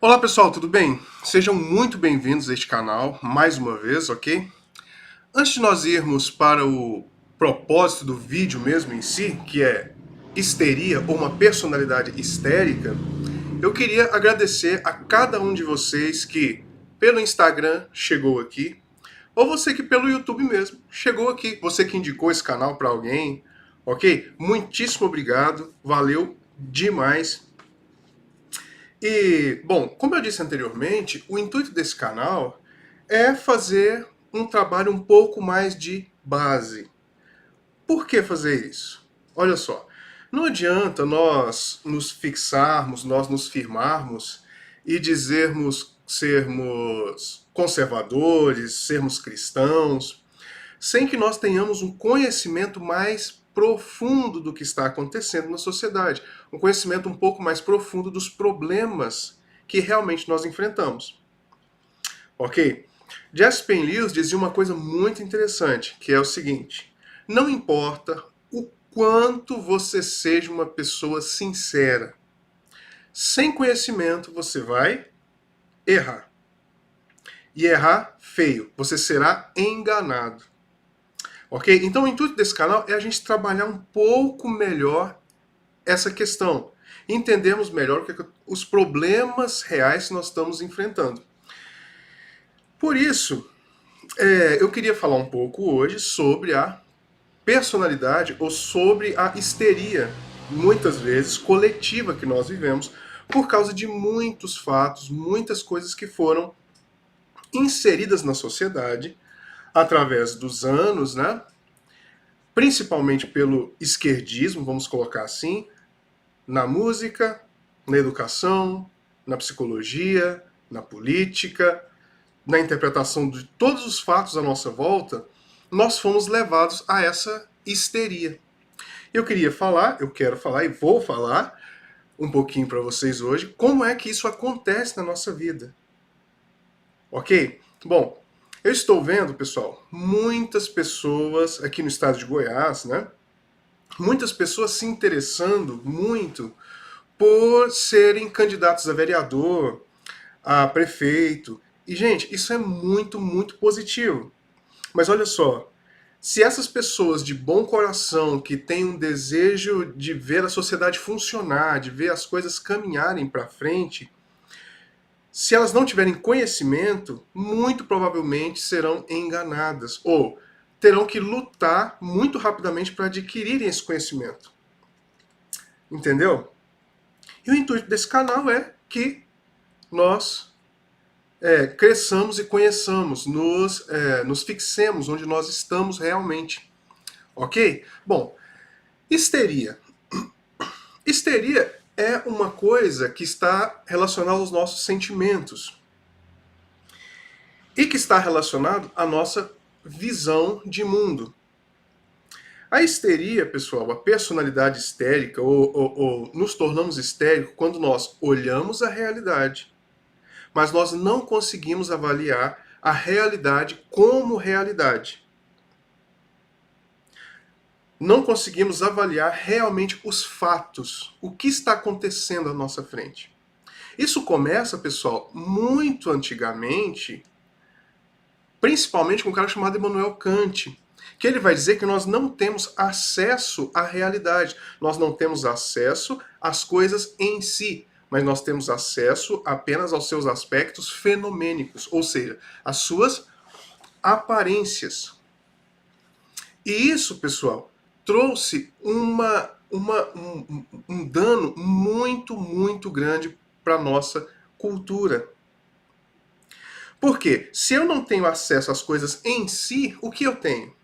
Olá pessoal, tudo bem? Sejam muito bem-vindos a este canal, mais uma vez, ok? Antes de nós irmos para o propósito do vídeo mesmo em si, que é histeria ou uma personalidade histérica, eu queria agradecer a cada um de vocês que, pelo Instagram, chegou aqui, ou você que pelo YouTube mesmo chegou aqui, você que indicou esse canal para alguém, ok? Muitíssimo obrigado, valeu demais. E, bom, como eu disse anteriormente, o intuito desse canal é fazer um trabalho um pouco mais de base. Por que fazer isso? Olha só, não adianta nós nos fixarmos, nós nos firmarmos e dizermos sermos conservadores, sermos cristãos, sem que nós tenhamos um conhecimento mais profundo do que está acontecendo na sociedade, um conhecimento um pouco mais profundo dos problemas que realmente nós enfrentamos. Ok? Jasper Lewis dizia uma coisa muito interessante, que é o seguinte: não importa o quanto você seja uma pessoa sincera, sem conhecimento você vai errar. E errar feio, você será enganado. Ok? Então o intuito desse canal é a gente trabalhar um pouco melhor essa questão. Entendermos melhor os problemas reais que nós estamos enfrentando. Por isso, eu queria falar um pouco hoje sobre a personalidade ou sobre a histeria, muitas vezes coletiva, que nós vivemos por causa de muitos fatos, muitas coisas que foram inseridas na sociedade através dos anos, né? Principalmente pelo esquerdismo, vamos colocar assim, na música, na educação, na psicologia, na política, na interpretação de todos os fatos à nossa volta, nós fomos levados a essa histeria. Eu quero falar e vou falar um pouquinho para vocês hoje como é que isso acontece na nossa vida. Ok? Bom, eu estou vendo, pessoal, muitas pessoas aqui no estado de Goiás, né? Muitas pessoas se interessando muito por serem candidatos a vereador, a prefeito. E, gente, isso é muito, muito positivo. Mas olha só, se essas pessoas de bom coração, que têm um desejo de ver a sociedade funcionar, de ver as coisas caminharem para frente, se elas não tiverem conhecimento, muito provavelmente serão enganadas ou terão que lutar muito rapidamente para adquirirem esse conhecimento. Entendeu? E o intuito desse canal é que nós cresçamos e conheçamos, nos fixemos onde nós estamos realmente. Ok? Bom, histeria. Histeria é uma coisa que está relacionada aos nossos sentimentos e que está relacionado à nossa visão de mundo. A histeria, pessoal, a personalidade histérica, ou nos tornamos histéricos quando nós olhamos a realidade, mas nós não conseguimos avaliar a realidade como realidade. Não conseguimos avaliar realmente os fatos, o que está acontecendo à nossa frente. Isso começa, pessoal, muito antigamente, principalmente com um cara chamado Immanuel Kant, que ele vai dizer que nós não temos acesso à realidade, nós não temos acesso às coisas em si, mas nós temos acesso apenas aos seus aspectos fenomênicos, ou seja, às suas aparências. E isso, pessoal, trouxe um dano muito, muito grande para a nossa cultura. Porque se eu não tenho acesso às coisas em si, o que eu tenho?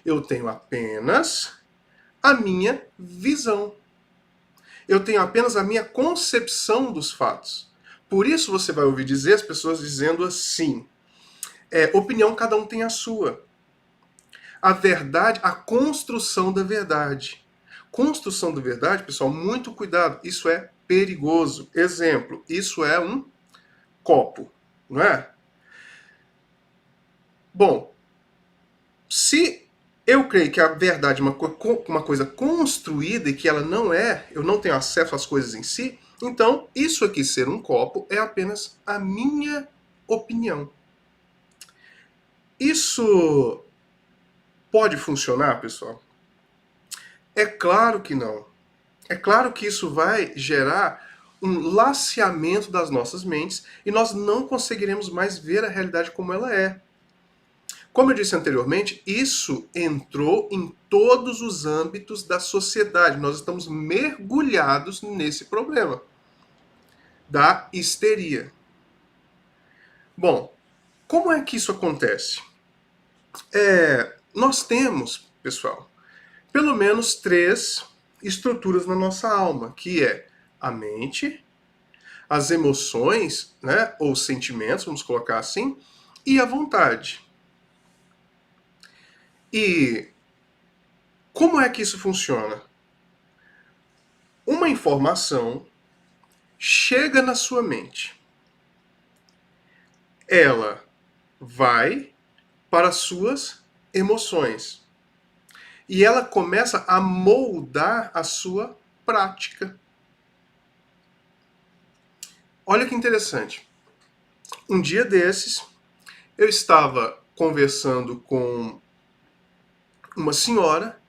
Eu tenho apenas a minha visão. Eu tenho apenas a minha concepção dos fatos. Por isso você vai ouvir dizer as pessoas dizendo assim: opinião, cada um tem a sua. A verdade, a construção da verdade. Construção da verdade, pessoal, muito cuidado. Isso é perigoso. Exemplo, isso é um copo, não é? Bom, se eu creio que a verdade é uma coisa construída e que ela não é, eu não tenho acesso às coisas em si, Então, isso aqui ser um copo é apenas a minha opinião. Isso pode funcionar, pessoal? É claro que não. É claro que isso vai gerar um laceamento das nossas mentes e nós não conseguiremos mais ver a realidade como ela é. Como eu disse anteriormente, isso entrou em todos os âmbitos da sociedade. Nós estamos mergulhados nesse problema da histeria. Bom, como é que isso acontece? Nós temos, pessoal, pelo menos três estruturas na nossa alma, que é a mente, as emoções, né, ou sentimentos, vamos colocar assim, e a vontade. E como é que isso funciona? Uma informação chega na sua mente. Ela vai para as suas emoções. E ela começa a moldar a sua prática. Olha que interessante. Um dia desses, eu estava conversando com uma senhora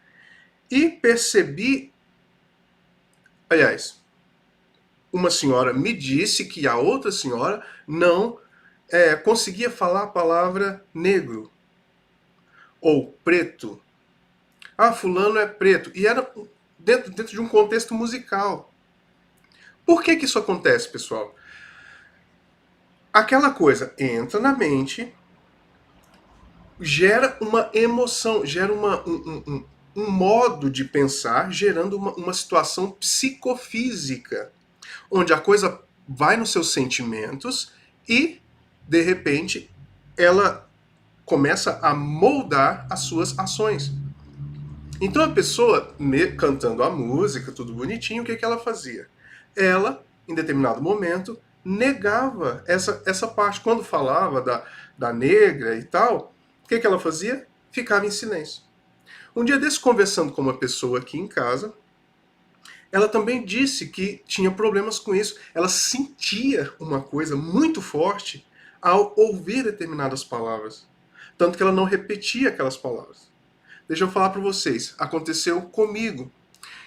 e percebi, aliás, uma senhora me disse que a outra senhora não conseguia falar a palavra negro ou preto. Ah, fulano é preto. E era dentro de um contexto musical. Por que isso acontece, pessoal? Aquela coisa entra na mente, gera uma emoção, gera um modo de pensar, gerando uma situação psicofísica, onde a coisa vai nos seus sentimentos e, de repente, ela começa a moldar as suas ações. Então a pessoa, cantando a música, tudo bonitinho, o que, que ela fazia? Ela, em determinado momento, negava essa parte. Quando falava da negra e tal, o que, que ela fazia? Ficava em silêncio. Um dia desse, conversando com uma pessoa aqui em casa, ela também disse que tinha problemas com isso. Ela sentia uma coisa muito forte ao ouvir determinadas palavras. Tanto que ela não repetia aquelas palavras. Deixa eu falar para vocês, aconteceu comigo.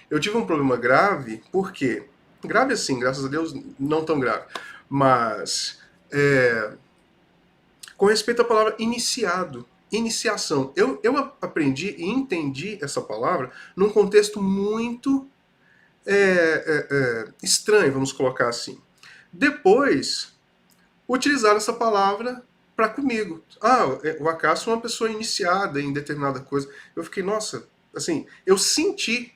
Eu tive um problema grave, por quê? Grave assim, graças a Deus, não tão grave. Mas, com respeito à palavra iniciado, iniciação. Eu aprendi e entendi essa palavra num contexto muito estranho, vamos colocar assim. Depois, utilizaram essa palavra para comigo. Ah, o Acácio é uma pessoa iniciada em determinada coisa. Eu fiquei, nossa, assim, eu senti.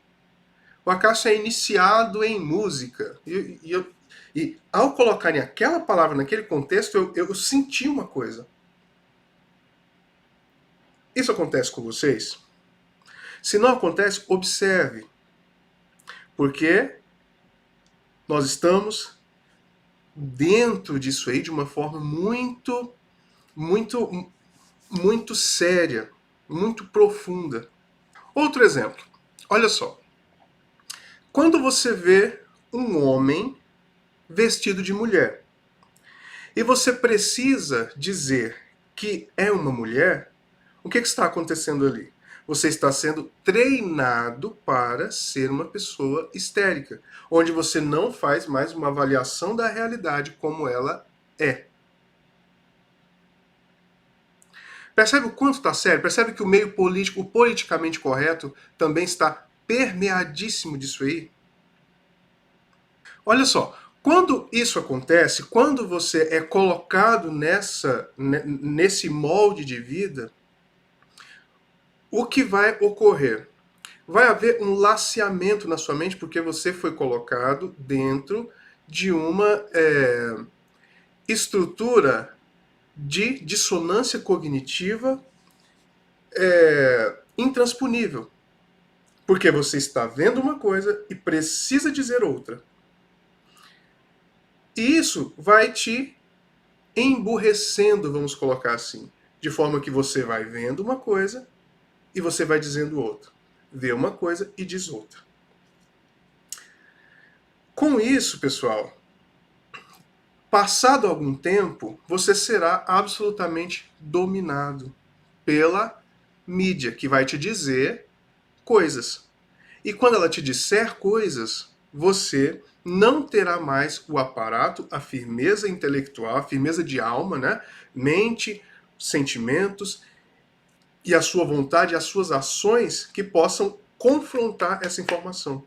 O Acácio é iniciado em música. E ao colocarem aquela palavra naquele contexto, eu senti uma coisa. Isso acontece com vocês? Se não acontece, observe. Porque nós estamos dentro disso aí de uma forma muito, muito séria, muito profunda. Outro exemplo. Olha só. Quando você vê um homem vestido de mulher e você precisa dizer que é uma mulher, o que está acontecendo ali? Você está sendo treinado para ser uma pessoa histérica, onde você não faz mais uma avaliação da realidade como ela é. Percebe o quanto está sério? Percebe que o meio político, o politicamente correto, também está permeadíssimo disso aí? Olha só, quando isso acontece, quando você é colocado nesse molde de vida, o que vai ocorrer? Vai haver um laceamento na sua mente porque você foi colocado dentro de uma estrutura de dissonância cognitiva intransponível. Porque você está vendo uma coisa e precisa dizer outra. E isso vai te emburrecendo, vamos colocar assim. De forma que você vai vendo uma coisa e você vai dizendo outra. Vê uma coisa e diz outra. Com isso, pessoal, passado algum tempo, você será absolutamente dominado pela mídia, que vai te dizer coisas. E quando ela te disser coisas, você não terá mais o aparato, a firmeza intelectual, a firmeza de alma, né? Mente, sentimentos e a sua vontade, as suas ações que possam confrontar essa informação.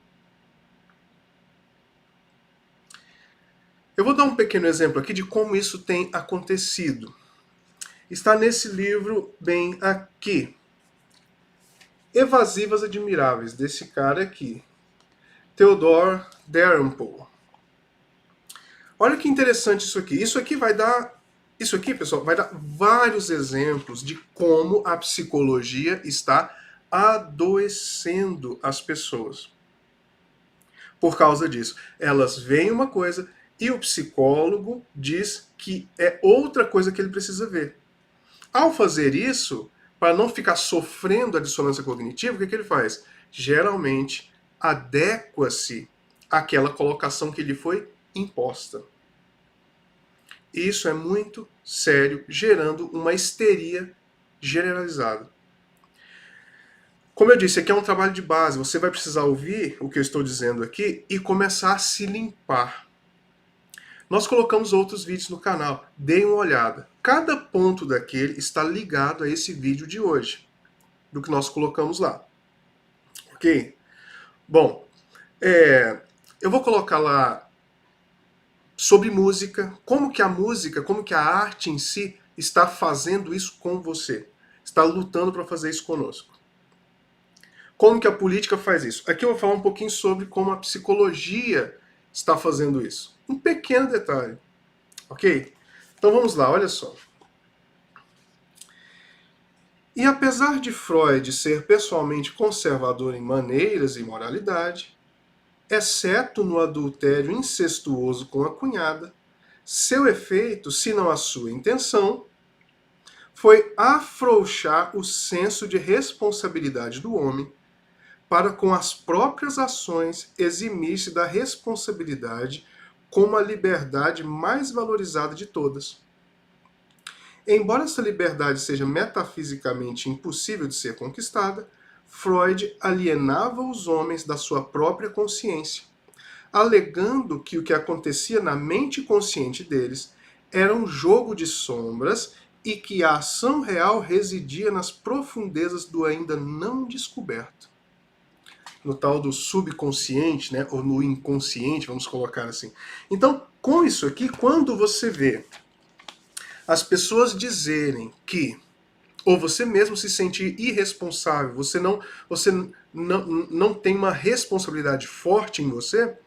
Eu vou dar um pequeno exemplo aqui de como isso tem acontecido. Está nesse livro bem aqui. Evasivas Admiráveis, desse cara aqui, Theodore Dalrymple. Olha que interessante isso aqui. Isso aqui, pessoal, vai dar vários exemplos de como a psicologia está adoecendo as pessoas. Por causa disso. Elas veem uma coisa e o psicólogo diz que é outra coisa que ele precisa ver. Ao fazer isso, para não ficar sofrendo a dissonância cognitiva, o que ele faz? Geralmente, adequa-se àquela colocação que lhe foi imposta. Isso é muito sério, gerando uma histeria generalizada. Como eu disse, aqui é um trabalho de base. Você vai precisar ouvir o que eu estou dizendo aqui e começar a se limpar. Nós colocamos outros vídeos no canal. Deem uma olhada. Cada ponto daquele está ligado a esse vídeo de hoje, do que nós colocamos lá. Ok? Bom, eu vou colocar lá sobre música, como que a arte em si está fazendo isso com você. Está lutando para fazer isso conosco. Como que a política faz isso? Aqui eu vou falar um pouquinho sobre como a psicologia está fazendo isso. Um pequeno detalhe. Ok? Então vamos lá, olha só. E apesar de Freud ser pessoalmente conservador em maneiras e moralidade, exceto no adultério incestuoso com a cunhada, seu efeito, se não a sua intenção, foi afrouxar o senso de responsabilidade do homem para com as próprias ações eximir-se da responsabilidade como a liberdade mais valorizada de todas. Embora essa liberdade seja metafisicamente impossível de ser conquistada, Freud alienava os homens da sua própria consciência, alegando que o que acontecia na mente consciente deles era um jogo de sombras e que a ação real residia nas profundezas do ainda não descoberto. No tal do subconsciente, né, ou no inconsciente, vamos colocar assim. Então, com isso aqui, quando você vê as pessoas dizerem que, ou você mesmo se sentir irresponsável, você não tem uma responsabilidade forte em você,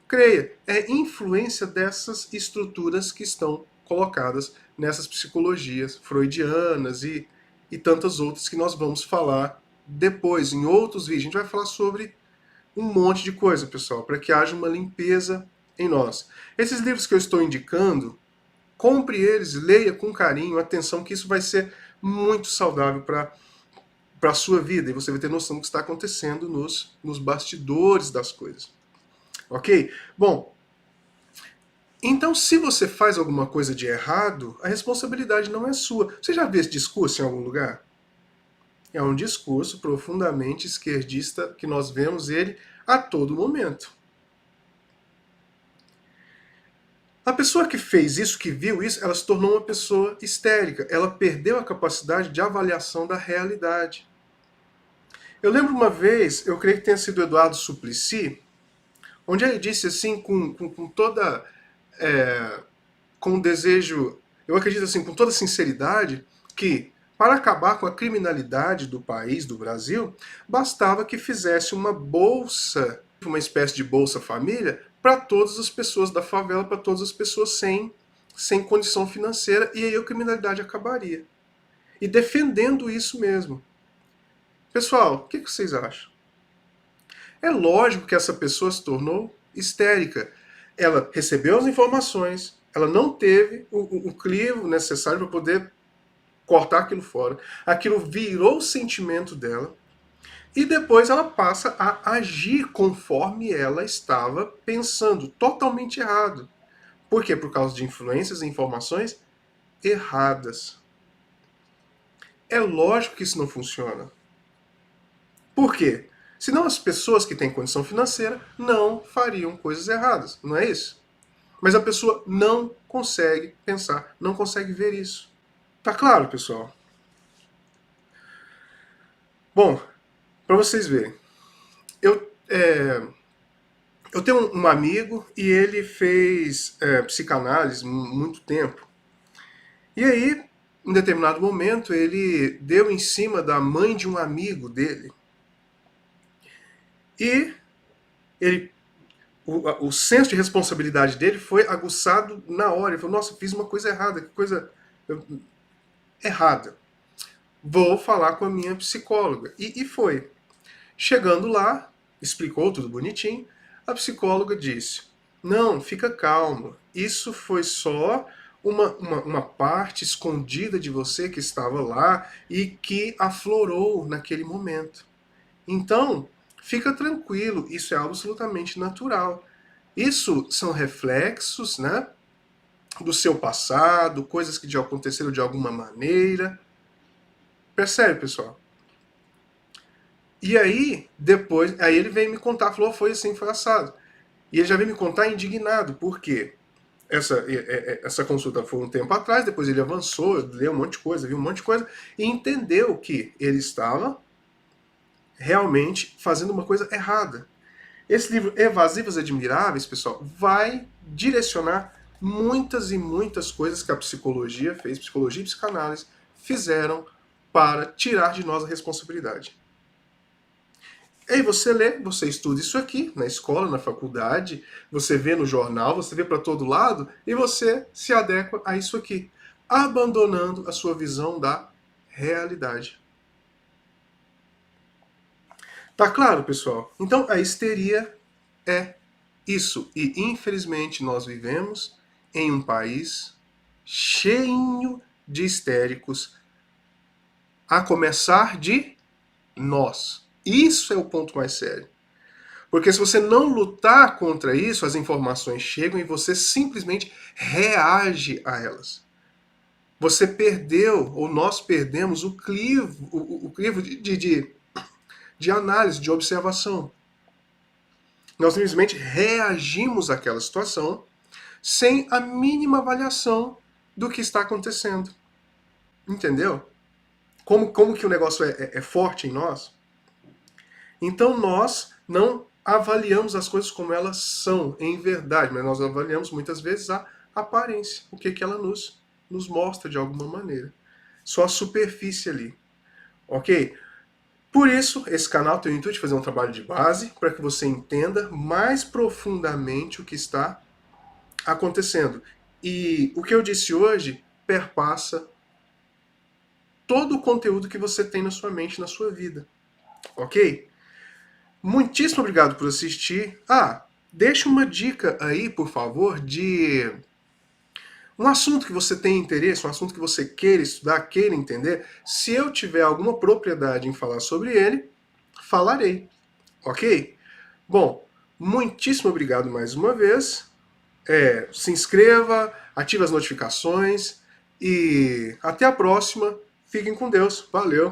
creia, é influência dessas estruturas que estão colocadas nessas psicologias freudianas e tantas outras que nós vamos falar depois, em outros vídeos. A gente vai falar sobre um monte de coisa, pessoal, para que haja uma limpeza em nós. Esses livros que eu estou indicando, compre eles, leia com carinho, atenção, que isso vai ser muito saudável para a sua vida e você vai ter noção do que está acontecendo nos bastidores das coisas. Ok? Bom, então se você faz alguma coisa de errado, a responsabilidade não é sua. Você já viu esse discurso em algum lugar? É um discurso profundamente esquerdista que nós vemos ele a todo momento. A pessoa que fez isso, que viu isso, ela se tornou uma pessoa histérica. Ela perdeu a capacidade de avaliação da realidade. Eu lembro uma vez, eu creio que tenha sido Eduardo Suplicy, onde ele disse assim, com toda... com desejo, eu acredito assim, com toda sinceridade, que para acabar com a criminalidade do país, do Brasil, bastava que fizesse uma bolsa, uma espécie de Bolsa Família, para todas as pessoas da favela, para todas as pessoas sem condição financeira, e aí a criminalidade acabaria. E defendendo isso mesmo. Pessoal, o que vocês acham? É lógico que essa pessoa se tornou histérica. Ela recebeu as informações, ela não teve o crivo necessário para poder cortar aquilo fora. Aquilo virou o sentimento dela. E depois ela passa a agir conforme ela estava pensando, totalmente errado. Por quê? Por causa de influências e informações erradas. É lógico que isso não funciona. Por quê? Senão as pessoas que têm condição financeira não fariam coisas erradas, não é isso? Mas a pessoa não consegue pensar, não consegue ver isso. Tá claro, pessoal? Bom, para vocês verem, eu, eu tenho um amigo e ele fez psicanálise muito tempo. E aí, em determinado momento, ele deu em cima da mãe de um amigo dele. E ele, o senso de responsabilidade dele foi aguçado na hora. Ele falou, nossa, fiz uma coisa errada, que coisa errada. Vou falar com a minha psicóloga. E foi. Chegando lá, explicou tudo bonitinho, a psicóloga disse, não, fica calmo, isso foi só uma parte escondida de você que estava lá e que aflorou naquele momento. Então, fica tranquilo, isso é absolutamente natural. Isso são reflexos, né, do seu passado, coisas que já aconteceram de alguma maneira. Percebe, pessoal? E aí, depois, aí ele veio me contar, falou, foi assim, foi assado. E ele já veio me contar indignado, por quê? Essa consulta foi um tempo atrás, depois ele avançou, leu um monte de coisa, viu um monte de coisa, e entendeu que ele estava realmente fazendo uma coisa errada. Esse livro, Evasivos Admiráveis, pessoal, vai direcionar muitas e muitas coisas que a psicologia fez, psicologia e psicanálise fizeram para tirar de nós a responsabilidade. E aí você lê, você estuda isso aqui na escola, na faculdade, você vê no jornal, você vê para todo lado e você se adequa a isso aqui, abandonando a sua visão da realidade. Tá claro, pessoal? Então a histeria é isso. E infelizmente nós vivemos em um país cheio de histéricos, a começar de nós. Isso é o ponto mais sério. Porque se você não lutar contra isso, as informações chegam e você simplesmente reage a elas. Você perdeu, ou nós perdemos, o crivo de análise, de observação. Nós simplesmente reagimos àquela situação sem a mínima avaliação do que está acontecendo. Entendeu? Como que o negócio é forte em nós? Então nós não avaliamos as coisas como elas são em verdade, mas nós avaliamos muitas vezes a aparência, o que ela nos mostra de alguma maneira. Só a superfície ali. Ok? Por isso, esse canal tem o intuito de fazer um trabalho de base para que você entenda mais profundamente o que está acontecendo. E o que eu disse hoje perpassa todo o conteúdo que você tem na sua mente, na sua vida. Ok? Muitíssimo obrigado por assistir. Deixa uma dica aí, por favor, de um assunto que você tem interesse, um assunto que você queira estudar, queira entender. Se eu tiver alguma propriedade em falar sobre ele, falarei. Ok? Bom, muitíssimo obrigado mais uma vez. Se inscreva, ative as notificações e até a próxima. Fiquem com Deus. Valeu!